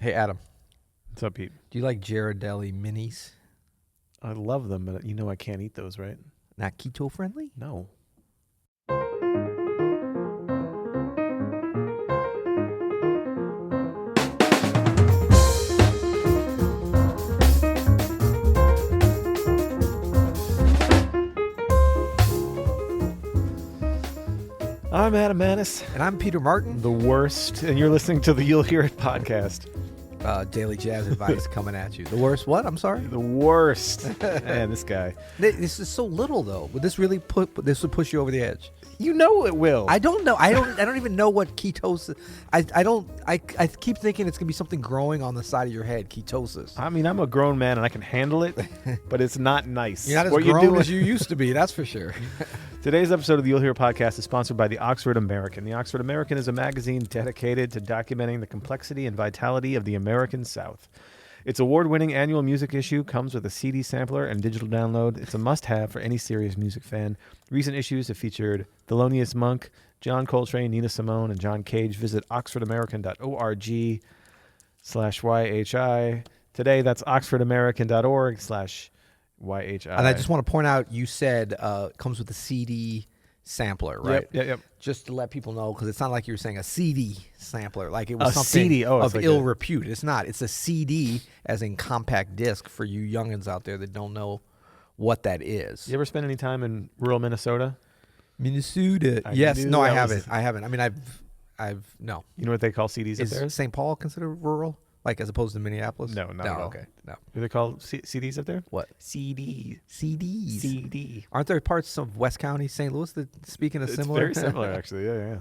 Hey, Adam. What's up, Pete? Do you like Ghirardelli minis? I love them, but you know I can't eat those, right? Not keto friendly? No. I'm Adam Maness. And I'm Peter Martin. The worst, and you're listening to the You'll Hear It podcast. Daily jazz advice coming at you. The worst what? I'm sorry? The worst. Man, this guy. This is so little, though. Would this really this would push you over the edge? You know it will. I don't know. I don't even know what ketosis. I keep thinking it's gonna be something growing on the side of your head. Ketosis. I mean, I'm a grown man and I can handle it, but it's not nice. You're not as grown as you used to be. That's for sure. Today's episode of the You'll Hear podcast is sponsored by the Oxford American. The Oxford American is a magazine dedicated to documenting the complexity and vitality of the American South. Its award-winning annual music issue comes with a CD sampler and digital download. It's a must-have for any serious music fan. Recent issues have featured Thelonious Monk, John Coltrane, Nina Simone, and John Cage. Visit oxfordamerican.org/YHI. Today, that's oxfordamerican.org/YHI. And I just want to point out, you said it comes with a CD sampler, right? Yep. Just to let people know, because it's not like you were saying a CD sampler, like it was A something CD. Oh, of like ill repute. It's not. It's a CD, as in compact disc, for you youngins out there that don't know what that is. You ever spend any time in rural Minnesota? Minnesota. Yes. No, I haven't. I haven't. I mean, I've no. You know what they call CDs up there? Is St. Paul considered rural? Like as opposed to Minneapolis? No, not at all. Okay, no. Do they call CDs up there? What? CDs. CD. Aren't there parts of West County, St. Louis that speaking of similar? It's very similar, actually. Yeah.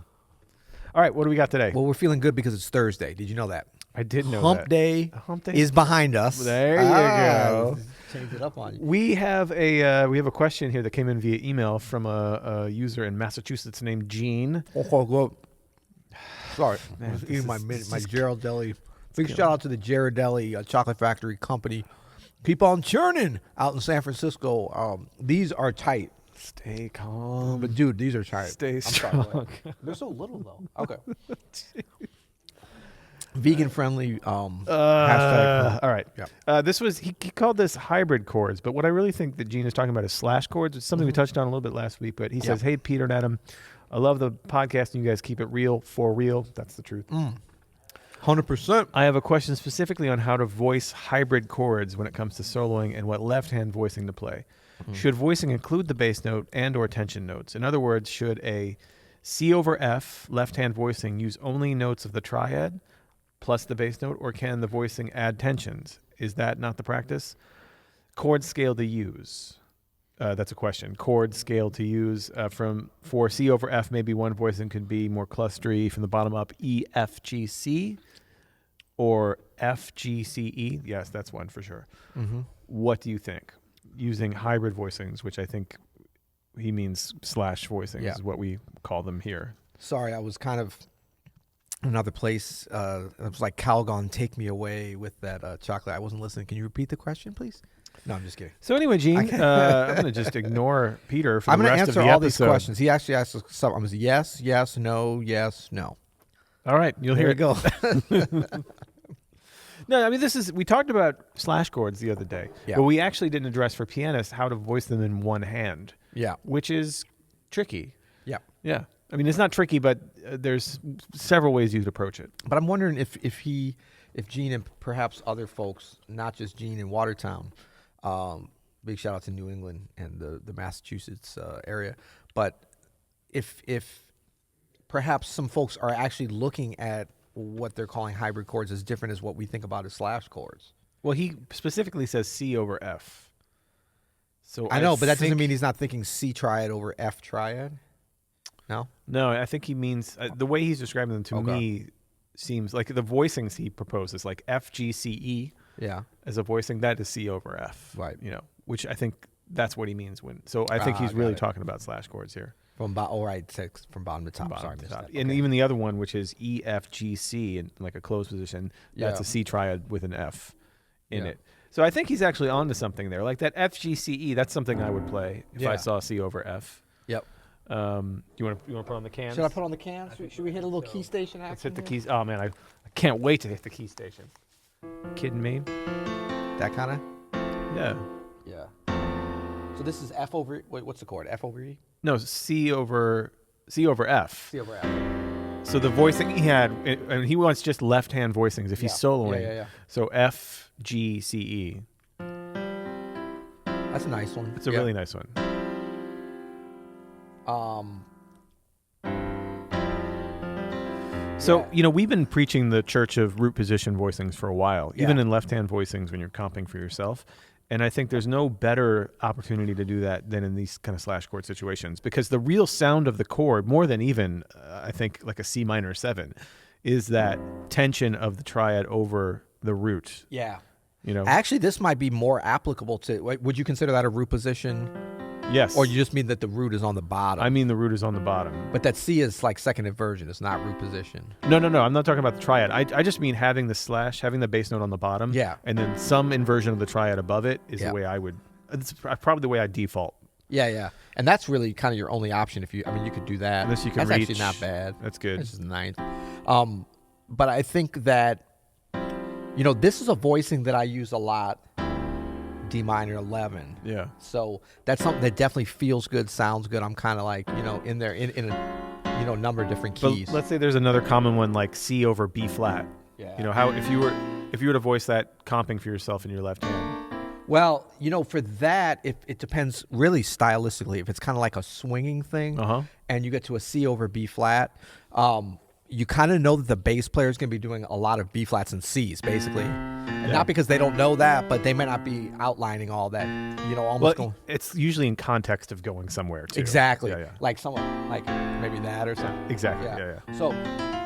All right, what do we got today? Well, we're feeling good because it's Thursday. Did you know that? I did know Hump that. Day Hump Day is behind us. There you go. Change it up on you. We have a question here that came in via email from a user in Massachusetts named Gene. Oh, sorry, Man, I was this eating my is Ghirardelli. Big shout out to the Ghirardelli Chocolate Factory Company. Keep on churning out in San Francisco. These are tight. Stay calm. But dude, these are tight. Stay I'm strong. sorry, they're so little though. Okay. Vegan friendly hashtag. All right. Yeah. This was he called this hybrid chords, but what I really think that Gene is talking about is slash chords. It's something we touched on a little bit last week, but he says, "Hey Peter and Adam, I love the podcast and you guys keep it real for real." That's the truth. 100%. I have a question specifically on how to voice hybrid chords when it comes to soloing and what left-hand voicing to play. Should voicing include the bass note and or tension notes? In other words, should a C over F left-hand voicing use only notes of the triad plus the bass note, or can the voicing add tensions? Is that not the practice? Chord scale to use. That's a question. Chord scale to use for C over F, maybe one voicing could be more clustery from the bottom up, E, F, G, C, or F, G, C, E. Yes, that's one for sure. What do you think? Using hybrid voicings, which I think he means slash voicings, is what we call them here. Sorry, I was kind of another place. It was like Calgon, take me away with that chocolate. I wasn't listening. Can you repeat the question, please? No, I'm just kidding. So anyway, Gene, I'm going to just ignore Peter for I'm the going to rest of answer the all episode. these questions. He actually asked us something. I'm going to say yes, no. All right, you'll hear There it. you go. No, I mean, we talked about slash chords the other day, but we actually didn't address for pianists how to voice them in one hand, which is tricky. Yeah. I mean, it's not tricky, but there's several ways you could approach it. But I'm wondering if Gene and perhaps other folks, not just Gene in Watertown, big shout out to New England and the Massachusetts area, but if perhaps some folks are actually looking at what they're calling hybrid chords as different as what we think about as slash chords. Well, he specifically says C over F. So I know, but that doesn't mean he's not thinking C triad over F triad. No, I think he means the way he's describing them to me seems like the voicings he proposes, like F, G, C, E. Yeah, as a voicing, that is C over F. Right. Which I think that's what he means when. So I think he's really talking about slash chords here. From bottom to top. Sorry, to top. And even the other one, which is E, F, G, C, in like a closed position, that's a C triad with an F in it. So I think he's actually onto something there. Like that F, G, C, E, that's something I would play if I saw C over F. Yep. You want to put on the cans? Should I put on the cans? Should we hit a little key station action? Let's hit the keys. Oh man, I can't wait to hit the key station. Kidding me? That kind of. Yeah. Yeah. So this is F over. Wait, what's the chord? F over E. No, C over F. C over F. So the voicing he had, and he wants just left-hand voicings if he's soloing. Yeah. So F, G, C, E. That's a nice one. It's a really nice one. So, we've been preaching the church of root position voicings for a while, even in left-hand voicings when you're comping for yourself. And I think there's no better opportunity to do that than in these kind of slash chord situations, because the real sound of the chord, more than even, I think, like a C minor 7, is that tension of the triad over the root. Yeah. Actually, this might be more applicable to, would you consider that a root position? Yes. Or you just mean that the root is on the bottom? I mean the root is on the bottom. But that C is like second inversion. It's not root position. No. I'm not talking about the triad. I just mean having the slash, having the bass note on the bottom. Yeah. And then some inversion of the triad above it is the way I would. It's probably the way I default. Yeah. And that's really kind of your only option. You could do that. Unless you can That's reach. actually not bad. That's good. This is ninth. But I think that, this is a voicing that I use a lot. D minor 11. Yeah. So that's something that definitely feels good, sounds good. I'm kind of like, in there in a number of different keys. But let's say there's another common one like C over B flat. Yeah. How if you were to voice that comping for yourself in your left hand. Well, for that, if it depends really stylistically. If it's kind of like a swinging thing, and you get to a C over B flat, you kind of know that the bass player is going to be doing a lot of B flats and C's, basically. And not because they don't know that, but they may not be outlining all that, almost going. It's usually in context of going somewhere, too. Exactly. Yeah. Like someone, like maybe that or something. Exactly. Yeah.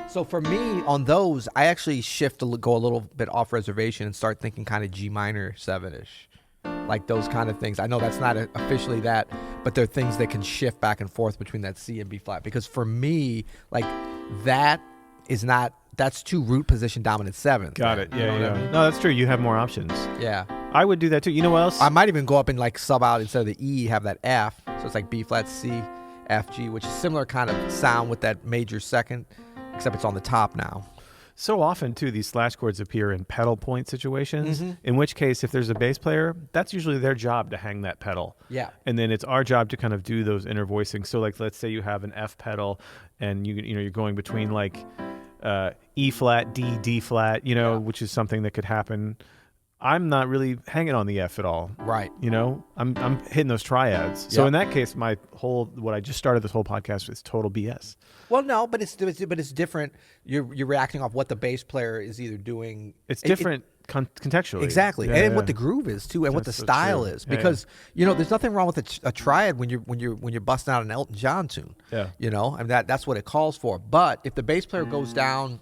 So for me, on those, I actually go a little bit off reservation and start thinking kind of G minor 7-ish. Like those kind of things. I know that's not officially that, but they're things that can shift back and forth between that C and B flat. Because for me, like that's two root position dominant 7th. Got it. Yeah. I mean? No, that's true. You have more options. Yeah. I would do that too. You know what else? I might even go up and like sub out instead of the E, have that F. So it's like B flat, C, F, G, which is similar kind of sound with that major second, except it's on the top now. So often, too, these slash chords appear in pedal point situations, in which case, if there's a bass player, that's usually their job to hang that pedal. Yeah. And then it's our job to kind of do those inner voicings. So, like, let's say you have an F pedal, and you're going between, like, E flat, D flat, which is something that could happen. I'm not really hanging on the F at all. Right. I'm hitting those triads. So in that case, what I just started this whole podcast with is total BS. Well, no, but it's different. You're reacting off what the bass player is either doing. It's different contextually. Exactly, and what the groove is too, and what the style is. Because there's nothing wrong with a triad when you're busting out an Elton John tune. Yeah. I mean that's what it calls for. But if the bass player goes down,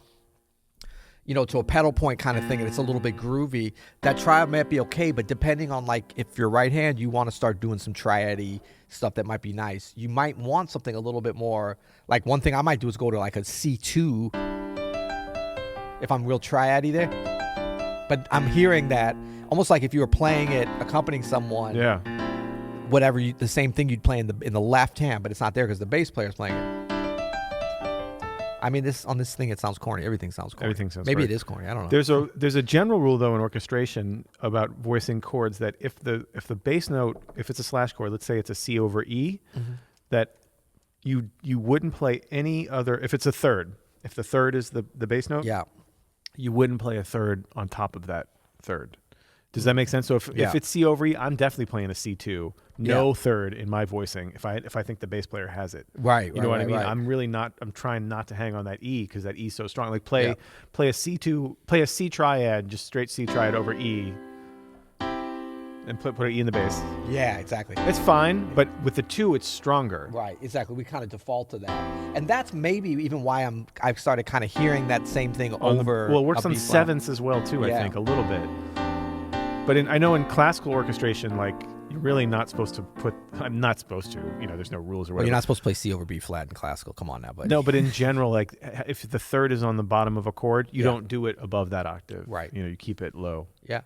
to a pedal point kind of thing, and it's a little bit groovy, that triad might be okay. But depending on like if you're right hand, you want to start doing some triad-y stuff that might be nice. You might want something a little bit more. Like one thing I might do is go to like a C2 if I'm real triad-y there. But I'm hearing that almost like if you were playing it, accompanying someone. Yeah. Whatever the same thing you'd play in the left hand, but it's not there because the bass player's playing it. I mean, on this thing, it sounds corny. Everything sounds corny. Everything sounds Maybe corny. It is corny. I don't know. There's a general rule though in orchestration about voicing chords that if the bass note, if it's a slash chord, let's say it's a C over E, that you wouldn't play any other. If it's a third, if the third is the bass note, you wouldn't play a third on top of that third. Does that make sense? So if it's C over E, I'm definitely playing a C2. No third in my voicing if I think the bass player has it. Right. You know what I mean? Right. I'm really not. I'm trying not to hang on that E because that E is so strong. Like play a C2, play a C triad, just straight C triad over E, and put an E in the bass. Yeah, exactly. It's fine, but with the 2, it's stronger. Right. Exactly. We kind of default to that, and that's maybe even why I've started kind of hearing that same thing over. Well, it works on sevenths as well too. I think a little bit. But I know in classical orchestration, like you're really not supposed to put. I'm not supposed to. There's no rules or whatever. Well, you're not supposed to play C over B flat in classical. Come on now, buddy. No, but in general, like if the third is on the bottom of a chord, you don't do it above that octave. Right. You keep it low. Yeah.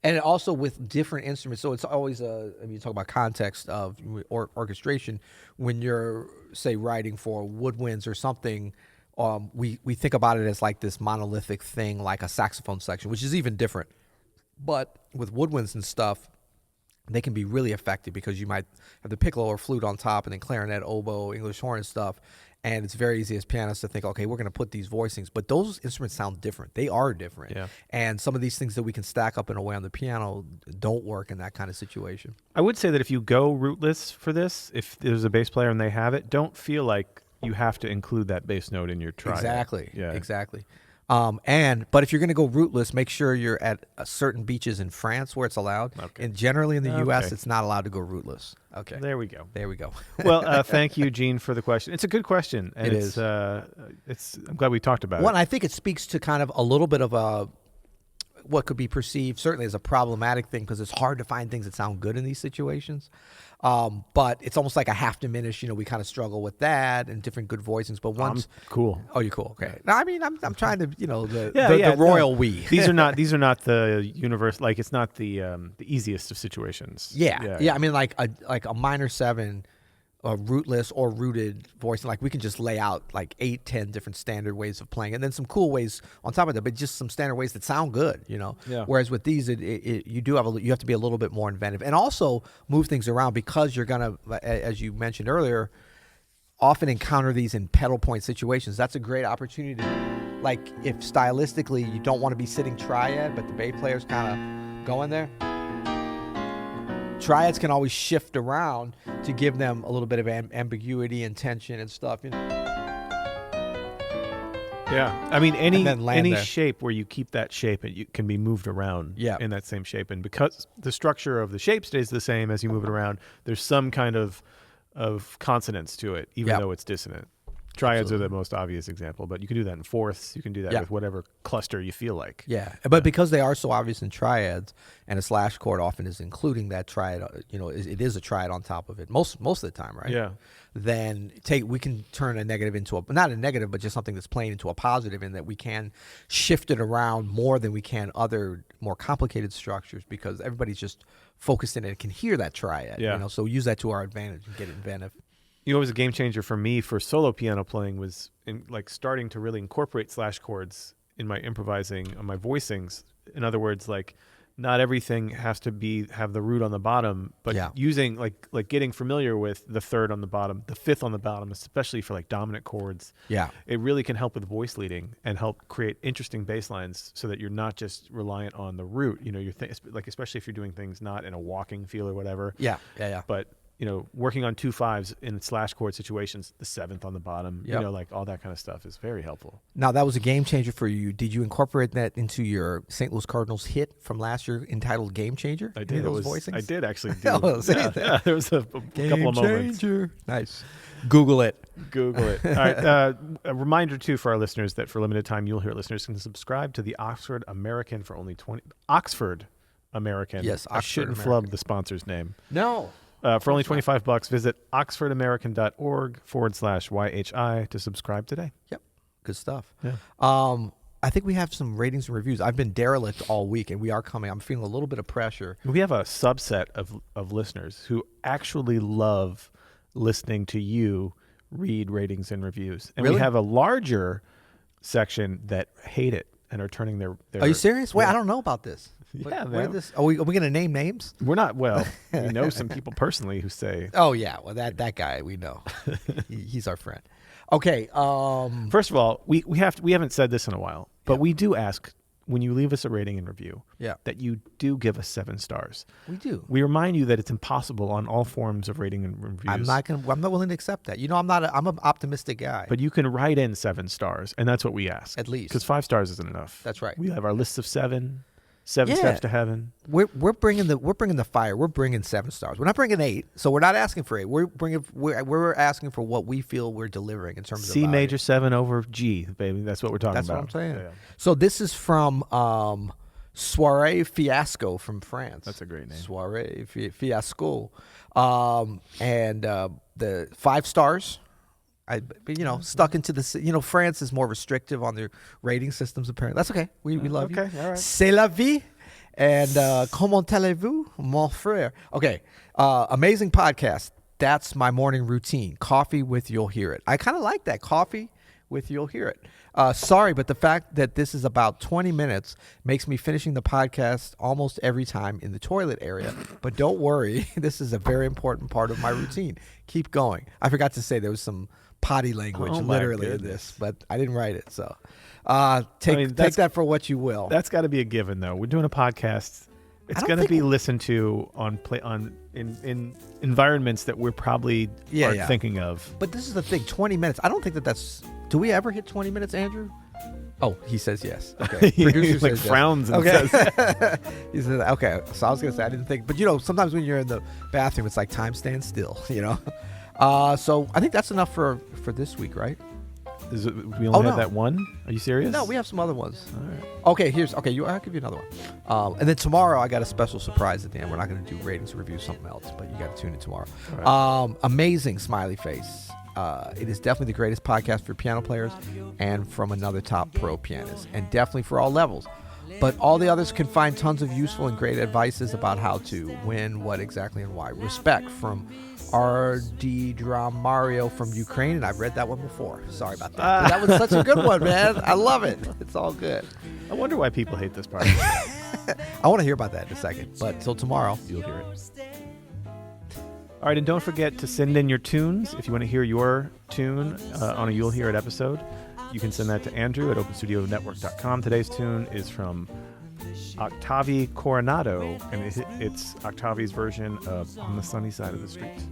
And also with different instruments, so it's always you talk about context of orchestration when you're say writing for woodwinds or something. we think about it as like this monolithic thing, like a saxophone section, which is even different. But with woodwinds and stuff, they can be really effective because you might have the piccolo or flute on top and then clarinet, oboe, English horn and stuff. And it's very easy as pianists to think, okay, we're going to put these voicings. But those instruments sound different. They are different. Yeah. And some of these things that we can stack up in a way on the piano don't work in that kind of situation. I would say that if you go rootless for this, if there's a bass player and they have it, don't feel like you have to include that bass note in your triad. Exactly. Yeah. Exactly. But if you're going to go rootless, make sure you're at certain beaches in France where it's allowed. Okay. And generally in the U.S., it's not allowed to go rootless. Okay. There we go. There we go. Well, thank you, Gene, for the question. It's a good question. And It's I'm glad we talked about it. One, I think it speaks to kind of a little bit of what could be perceived certainly as a problematic thing because it's hard to find things that sound good in these situations. But it's almost like a half diminished, we kind of struggle with that and different good voicings. But once cool. Oh, you're cool. Okay. No, I mean, I'm trying to, the royal we. These are not the universe. Like it's not the easiest of situations. Yeah. I mean, like a minor 7, rootless or rooted voicing. Like we can just lay out like 8, 10 different standard ways of playing, and then some cool ways on top of that. But just some standard ways that sound good, Yeah. Whereas with these, you have to be a little bit more inventive, and also move things around because you're gonna, as you mentioned earlier, often encounter these in pedal point situations. That's a great opportunity to, like, if stylistically you don't want to be sitting triad, but the bass player's kind of going there. Triads can always shift around to give them a little bit of ambiguity and tension and stuff. Yeah, I mean any there. shape where you keep that shape, it can be moved around in that same shape, and because the structure of the shape stays the same as you move it around, there's some kind of consonance to it, even though it's dissonant. Triads are the most obvious example, but you can do that in fourths. You can do that with whatever cluster you feel like. Yeah, but because they are so obvious in triads, and a slash chord often is including that triad, it is a triad on top of it most of the time, right? Yeah. Then we can turn a negative into not a negative, but just something that's playing into a positive, in that we can shift it around more than we can other more complicated structures because everybody's just focused in it and can hear that triad. Yeah. So use that to our advantage and get inventive. What was a game changer for me for solo piano playing was starting to really incorporate slash chords in my improvising on my voicings. In other words, like not everything has to have the root on the bottom, but using like getting familiar with the third on the bottom, the fifth on the bottom, especially for like dominant chords. Yeah. It really can help with voice leading and help create interesting bass lines so that you're not just reliant on the root. Especially if you're doing things not in a walking feel or whatever. Yeah. But working on 2 5s in slash chord situations, the 7th on the bottom, like all that kind of stuff is very helpful. Now, that was a game changer for you. Did you incorporate that into your St. Louis Cardinals hit from last year entitled Game Changer? I did. Voicings? I did actually do. There was a couple of moments. Nice. Google it. All right. A reminder, too, for our listeners that for a limited time, You'll Hear It listeners can subscribe to the Oxford American for only Oxford American. Yes, I shouldn't flub the sponsor's name. No. For only $25, visit oxfordamerican.org/YHI to subscribe today. Yep. Good stuff. Yeah. I think we have some ratings and reviews. I've been derelict all week, and we are coming. I'm feeling a little bit of pressure. We have a subset of listeners who actually love listening to you read ratings and reviews. And we have a larger section that hate it and are turning their Are you serious? Wait, I don't know about this. Yeah, are we going to name names? We're not. Well, we know some people personally who say. Oh yeah, well that guy we know. He's our friend. Okay. First of all, we haven't said this in a while, but we do ask when you leave us a rating and review that you do give us 7 stars. We do. We remind you that it's impossible on all forms of rating and reviews. I'm not willing to accept that. I'm an optimistic guy. But you can write in 7 stars, and that's what we ask. At least. Because 5 stars isn't enough. That's right. We have our lists of 7 steps to heaven. We're bringing the fire. We're bringing 7 stars. We're not bringing 8. So we're not asking for 8. We're asking for what we feel we're delivering in terms of C major 7 over G, baby. That's what we're talking about. That's what I'm saying. Yeah. So this is from Soirée Fiasco from France. That's a great name. Soirée Fiasco. And the 5 stars. Stuck into this. France is more restrictive on their rating systems. Apparently, that's okay. We love you. Okay, all right. C'est la vie. And comment allez-vous, mon frère? Okay, amazing podcast. That's my morning routine. Coffee with You'll Hear It. I kind of like that. Coffee with You'll Hear It. Sorry, but the fact that this is about 20 minutes makes me finishing the podcast almost every time in the toilet area. But don't worry, this is a very important part of my routine. Keep going. I forgot to say there was some potty language literally in this, but I didn't write it. So take that for what you will. That's got to be a given, though. We're doing a podcast. It's going to be listened to in environments that we're probably aren't thinking of. But this is the thing, 20 minutes. I don't think that's... Do we ever hit 20 minutes, Andrew? Oh, he says yes. Okay. Producer like says frowns yes. and says he says, okay. So I was going to say, I didn't think... But, sometimes when you're in the bathroom, it's like time stands still, So I think that's enough for this week, right? We only have that one? Are you serious? No, we have some other ones. All right. Okay, I'll give you another one. And then tomorrow I got a special surprise at the end. We're not going to do ratings or review, something else, but you got to tune in tomorrow. Right. Amazing smiley face. It is definitely the greatest podcast for piano players and from another top pro pianist, and definitely for all levels. But all the others can find tons of useful and great advices about how to win, what exactly, and why. Respect from R.D. Mario from Ukraine, and I've read that one before. Sorry about that. That was such a good one, man. I love it. It's all good. I wonder why people hate this part. I want to hear about that in a second, but till tomorrow, you'll hear it. All right, and don't forget to send in your tunes. If you want to hear your tune on a You'll Hear It episode, you can send that to Andrew at openstudionnetwork.com. Today's tune is from Octavi Coronado, and it's Octavi's version of On the Sunny Side of the Street.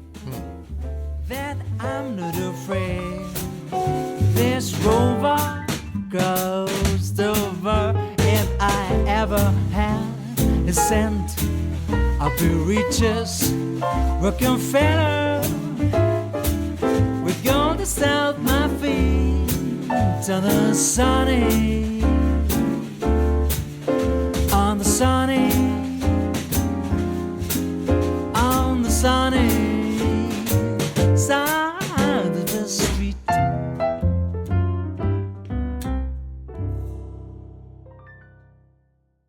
That I'm not afraid this rover goes over. If I ever had a cent, I'll be richest Rockefeller with gold to south my feet on the sunny